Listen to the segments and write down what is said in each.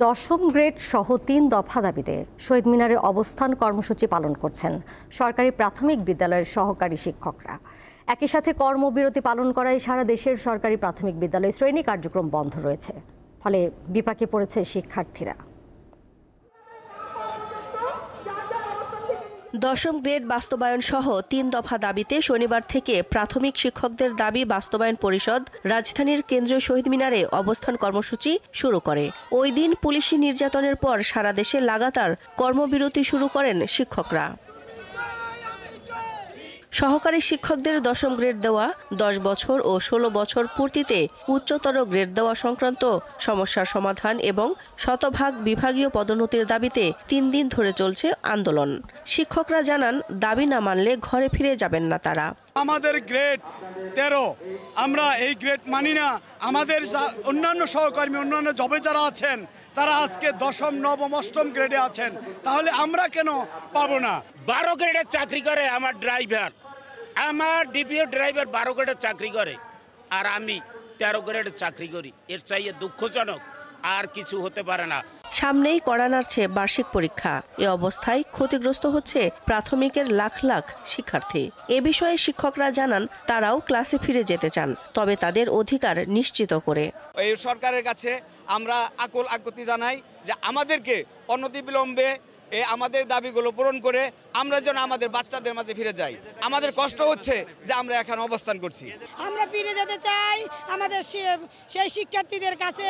দশম গ্রেড সহ ৩ দফা দাবিতে শহীদ মিনারে অবস্থান কর্মসূচি পালন করছেন সরকারি প্রাথমিক বিদ্যালয়ের সহকারী শিক্ষকরা। একই সাথে কর্মবিরতি পালন করায় সারা দেশের সরকারি প্রাথমিক বিদ্যালয়ে শ্রেণী কার্যক্রম বন্ধ রয়েছে, ফলে বিপাকে পড়েছে শিক্ষার্থীরা। দশম গ্রেড বাস্তবায়ন সহ ৩ দফা দাবিতে শনিবার থেকে প্রাথমিক শিক্ষকদের দাবি বাস্তবায়ন পরিষদ রাজধানীর কেন্দ্রীয় শহীদ মিনারে অবস্থান কর্মসূচি শুরু করে। ওই দিন পুলিশি নির্যাতনের পর সারা দেশে লাগাতার কর্মবিরতি শুরু করেন শিক্ষকরা। সহকারী শিক্ষকদের দশম গ্রেড দেওয়া, ১০ বছর ও ১৬ বছর পূর্তিতে উচ্চতর গ্রেড দেওয়া সংক্রান্ত সমস্যার সমাধান এবং শতভাগ বিভাগীয় পদোন্নতির দাবিতে ৩ দিন ধরে চলছে আন্দোলন। শিক্ষকরা জানান, দাবি না মানলে ঘরে ফিরে যাবেন না তারা। আমাদের গ্রেড ১৩, আমরা এই গ্রেড মানি না। আমাদের অন্যান্য সহকর্মী অন্যান্য জবে যারা আছেন তারা আজকে দশম, নবম, অষ্টম গ্রেডে আছেন, তাহলে আমরা কেন পাবো না? ১২ গ্রেডের চাকরি করে আমার ড্রাইভার, আমার ডিপিও ড্রাইভার ১২ গ্রেডের চাকরি করে, আর আমি ১৩ গ্রেডের চাকরি করি। এর চাইয়ে দুঃখজনক আর কিছু হতে পারে না। সামনেই কড়া নাড়ছে বার্ষিক পরীক্ষা। এ অবস্থায় ক্ষতিগ্রস্ত হচ্ছে প্রাথমিকের লাখ লাখ শিক্ষার্থী। এ বিষয়ে শিক্ষকরা জানান, তারাও ক্লাসে ফিরে যেতে চান, তবে তাদের অধিকার নিশ্চিত করে। এই সরকারের কাছে আমরা আকুল আকুতি জানাই যে আমাদেরকে অনতিবিলম্বে আমাদের দাবিগুলো পূরণ করে আমরা যেন আমাদের বাচ্চাদের মাঝে ফিরে যাই। আমাদের কষ্ট হচ্ছে যে আমরা এখানে অবস্থান করছি। আমরা ফিরে যেতে চাই আমাদের সেই শিক্ষার্থীদের কাছে।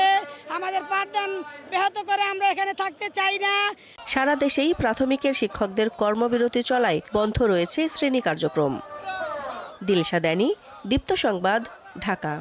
আমাদের পাঠদান ব্যাহত করে আমরা এখানে থাকতে চাই না। সারা দেশেই প্রাথমিকের শিক্ষকদের কর্মবিরতি চলায় বন্ধ রয়েছে শ্রেণী কার্যক্রম। দিলশা দানি, দীপ্ত সংবাদ, ঢাকা।